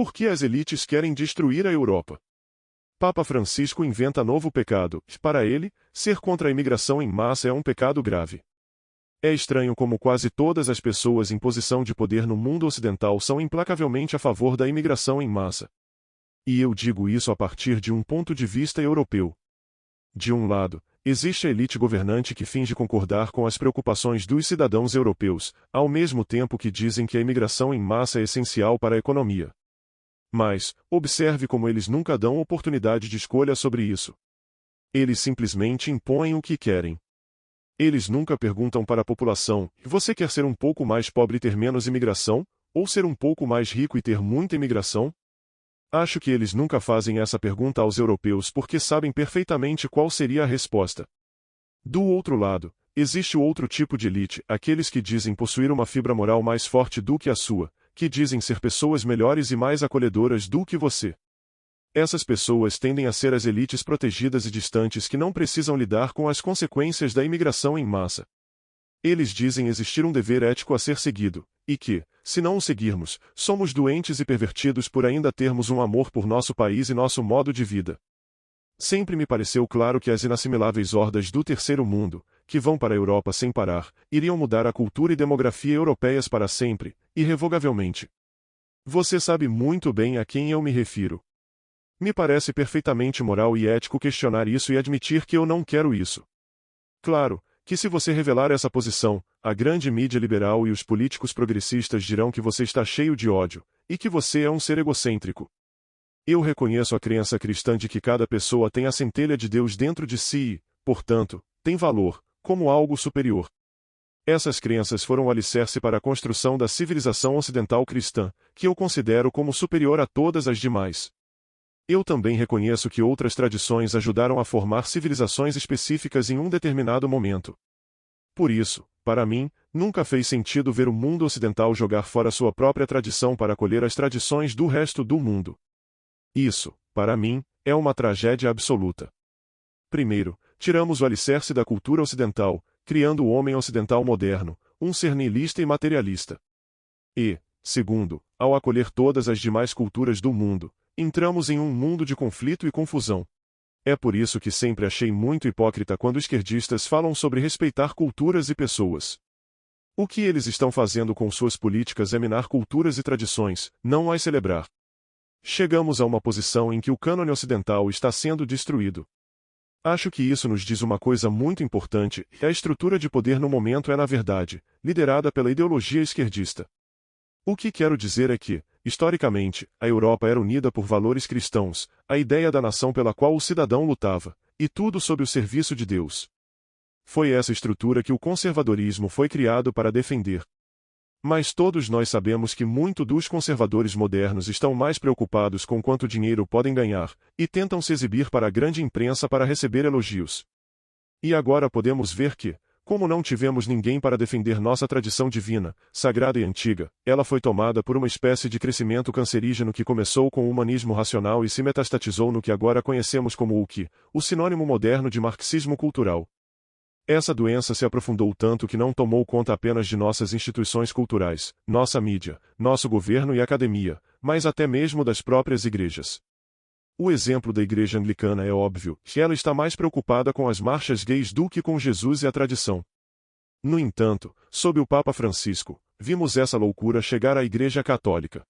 Por que as elites querem destruir a Europa? Papa Francisco inventa novo pecado. Para ele, ser contra a imigração em massa é um pecado grave. É estranho como quase todas as pessoas em posição de poder no mundo ocidental são implacavelmente a favor da imigração em massa. E eu digo isso a partir de um ponto de vista europeu. De um lado, existe a elite governante que finge concordar com as preocupações dos cidadãos europeus, ao mesmo tempo que dizem que a imigração em massa é essencial para a economia. Mas, observe como eles nunca dão oportunidade de escolha sobre isso. Eles simplesmente impõem o que querem. Eles nunca perguntam para a população: você quer ser um pouco mais pobre e ter menos imigração? Ou ser um pouco mais rico e ter muita imigração? Acho que eles nunca fazem essa pergunta aos europeus porque sabem perfeitamente qual seria a resposta. Do outro lado, existe o outro tipo de elite, aqueles que dizem possuir uma fibra moral mais forte do que a sua, que dizem ser pessoas melhores e mais acolhedoras do que você. Essas pessoas tendem a ser as elites protegidas e distantes que não precisam lidar com as consequências da imigração em massa. Eles dizem existir um dever ético a ser seguido, e que, se não o seguirmos, somos doentes e pervertidos por ainda termos um amor por nosso país e nosso modo de vida. Sempre me pareceu claro que as inassimiláveis hordas do terceiro mundo, que vão para a Europa sem parar, iriam mudar a cultura e demografia europeias para sempre, irrevogavelmente. Você sabe muito bem a quem eu me refiro. Me parece perfeitamente moral e ético questionar isso e admitir que eu não quero isso. Claro, que se você revelar essa posição, a grande mídia liberal e os políticos progressistas dirão que você está cheio de ódio, e que você é um ser egocêntrico. Eu reconheço a crença cristã de que cada pessoa tem a centelha de Deus dentro de si e, portanto, tem valor, como algo superior. Essas crenças foram o alicerce para a construção da civilização ocidental cristã, que eu considero como superior a todas as demais. Eu também reconheço que outras tradições ajudaram a formar civilizações específicas em um determinado momento. Por isso, para mim, nunca fez sentido ver o mundo ocidental jogar fora sua própria tradição para acolher as tradições do resto do mundo. Isso, para mim, é uma tragédia absoluta. Primeiro, tiramos o alicerce da cultura ocidental, criando o homem ocidental moderno, um ser nihilista e materialista. E, segundo, ao acolher todas as demais culturas do mundo, entramos em um mundo de conflito e confusão. É por isso que sempre achei muito hipócrita quando esquerdistas falam sobre respeitar culturas e pessoas. O que eles estão fazendo com suas políticas é minar culturas e tradições, não as celebrar. Chegamos a uma posição em que o cânone ocidental está sendo destruído. Acho que isso nos diz uma coisa muito importante: a estrutura de poder no momento é, na verdade, liderada pela ideologia esquerdista. O que quero dizer é que, historicamente, a Europa era unida por valores cristãos, a ideia da nação pela qual o cidadão lutava, e tudo sob o serviço de Deus. Foi essa estrutura que o conservadorismo foi criado para defender. Mas todos nós sabemos que muito dos conservadores modernos estão mais preocupados com quanto dinheiro podem ganhar, e tentam se exibir para a grande imprensa para receber elogios. E agora podemos ver que, como não tivemos ninguém para defender nossa tradição divina, sagrada e antiga, ela foi tomada por uma espécie de crescimento cancerígeno que começou com o humanismo racional e se metastatizou no que agora conhecemos como o sinônimo moderno de marxismo cultural. Essa doença se aprofundou tanto que não tomou conta apenas de nossas instituições culturais, nossa mídia, nosso governo e academia, mas até mesmo das próprias igrejas. O exemplo da igreja anglicana é óbvio, que ela está mais preocupada com as marchas gays do que com Jesus e a tradição. No entanto, sob o Papa Francisco, vimos essa loucura chegar à Igreja Católica.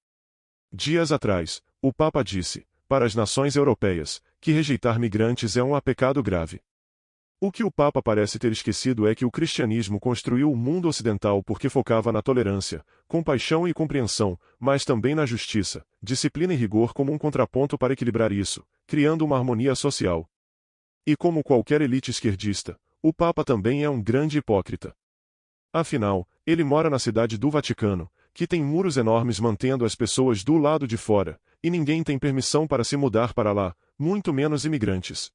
Dias atrás, o Papa disse, para as nações europeias, que rejeitar migrantes é um pecado grave. O que o Papa parece ter esquecido é que o cristianismo construiu o mundo ocidental porque focava na tolerância, compaixão e compreensão, mas também na justiça, disciplina e rigor como um contraponto para equilibrar isso, criando uma harmonia social. E como qualquer elite esquerdista, o Papa também é um grande hipócrita. Afinal, ele mora na cidade do Vaticano, que tem muros enormes mantendo as pessoas do lado de fora, e ninguém tem permissão para se mudar para lá, muito menos imigrantes.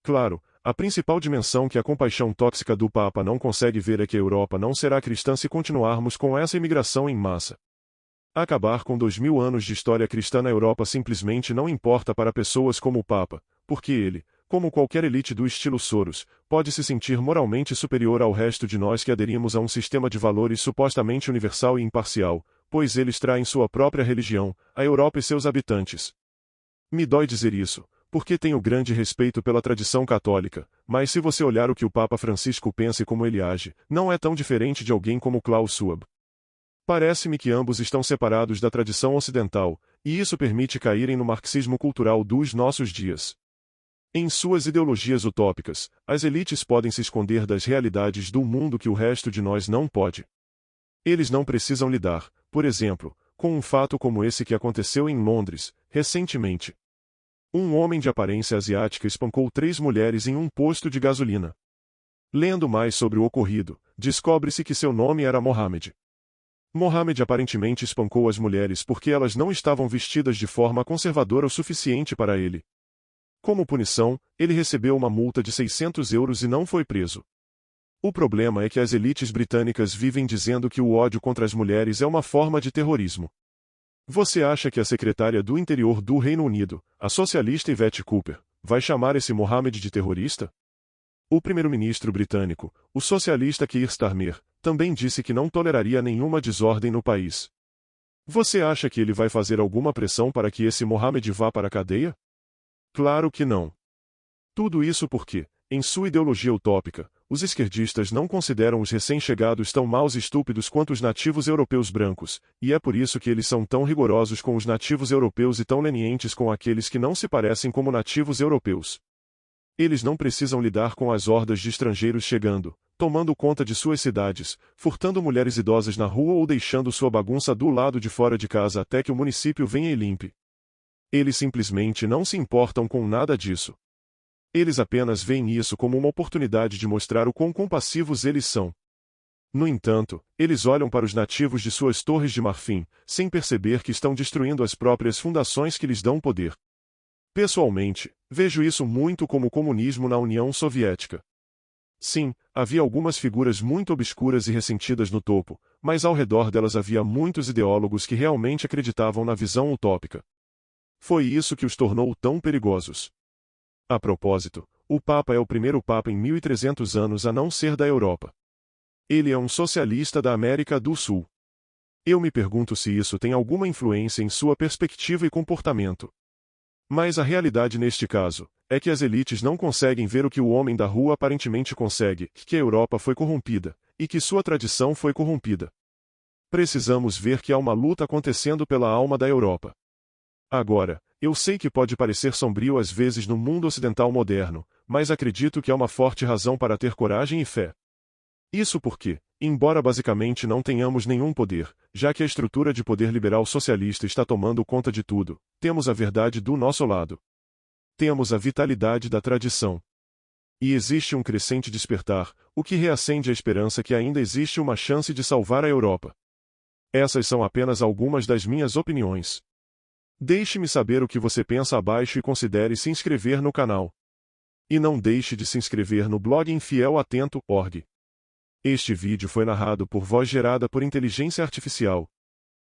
Claro, a principal dimensão que a compaixão tóxica do Papa não consegue ver é que a Europa não será cristã se continuarmos com essa imigração em massa. Acabar com 2000 anos de história cristã na Europa simplesmente não importa para pessoas como o Papa, porque ele, como qualquer elite do estilo Soros, pode se sentir moralmente superior ao resto de nós que aderimos a um sistema de valores supostamente universal e imparcial, pois eles traem sua própria religião, a Europa e seus habitantes. Me dói dizer isso, porque tenho grande respeito pela tradição católica, mas se você olhar o que o Papa Francisco pensa e como ele age, não é tão diferente de alguém como Klaus Schwab. Parece-me que ambos estão separados da tradição ocidental, e isso permite caírem no marxismo cultural dos nossos dias. Em suas ideologias utópicas, as elites podem se esconder das realidades do mundo que o resto de nós não pode. Eles não precisam lidar, por exemplo, com um fato como esse que aconteceu em Londres, recentemente. Um homem de aparência asiática espancou 3 mulheres em um posto de gasolina. Lendo mais sobre o ocorrido, descobre-se que seu nome era Mohammed. Mohammed aparentemente espancou as mulheres porque elas não estavam vestidas de forma conservadora o suficiente para ele. Como punição, ele recebeu uma multa de 600 euros e não foi preso. O problema é que as elites britânicas vivem dizendo que o ódio contra as mulheres é uma forma de terrorismo. Você acha que a secretária do Interior do Reino Unido, a socialista Yvette Cooper, vai chamar esse Mohammed de terrorista? O primeiro-ministro britânico, o socialista Keir Starmer, também disse que não toleraria nenhuma desordem no país. Você acha que ele vai fazer alguma pressão para que esse Mohammed vá para a cadeia? Claro que não. Tudo isso porque, em sua ideologia utópica, os esquerdistas não consideram os recém-chegados tão maus e estúpidos quanto os nativos europeus brancos, e é por isso que eles são tão rigorosos com os nativos europeus e tão lenientes com aqueles que não se parecem como nativos europeus. Eles não precisam lidar com as hordas de estrangeiros chegando, tomando conta de suas cidades, furtando mulheres idosas na rua ou deixando sua bagunça do lado de fora de casa até que o município venha e limpe. Eles simplesmente não se importam com nada disso. Eles apenas veem isso como uma oportunidade de mostrar o quão compassivos eles são. No entanto, eles olham para os nativos de suas torres de marfim, sem perceber que estão destruindo as próprias fundações que lhes dão poder. Pessoalmente, vejo isso muito como o comunismo na União Soviética. Sim, havia algumas figuras muito obscuras e ressentidas no topo, mas ao redor delas havia muitos ideólogos que realmente acreditavam na visão utópica. Foi isso que os tornou tão perigosos. A propósito, o Papa é o primeiro Papa em 1300 anos a não ser da Europa. Ele é um socialista da América do Sul. Eu me pergunto se isso tem alguma influência em sua perspectiva e comportamento. Mas a realidade neste caso é que as elites não conseguem ver o que o homem da rua aparentemente consegue, que a Europa foi corrompida, e que sua tradição foi corrompida. Precisamos ver que há uma luta acontecendo pela alma da Europa. Agora, eu sei que pode parecer sombrio às vezes no mundo ocidental moderno, mas acredito que há uma forte razão para ter coragem e fé. Isso porque, embora basicamente não tenhamos nenhum poder, já que a estrutura de poder liberal socialista está tomando conta de tudo, temos a verdade do nosso lado. Temos a vitalidade da tradição. E existe um crescente despertar, o que reacende a esperança que ainda existe uma chance de salvar a Europa. Essas são apenas algumas das minhas opiniões. Deixe-me saber o que você pensa abaixo e considere se inscrever no canal. E não deixe de se inscrever no blog infielatento.org. Este vídeo foi narrado por voz gerada por inteligência artificial.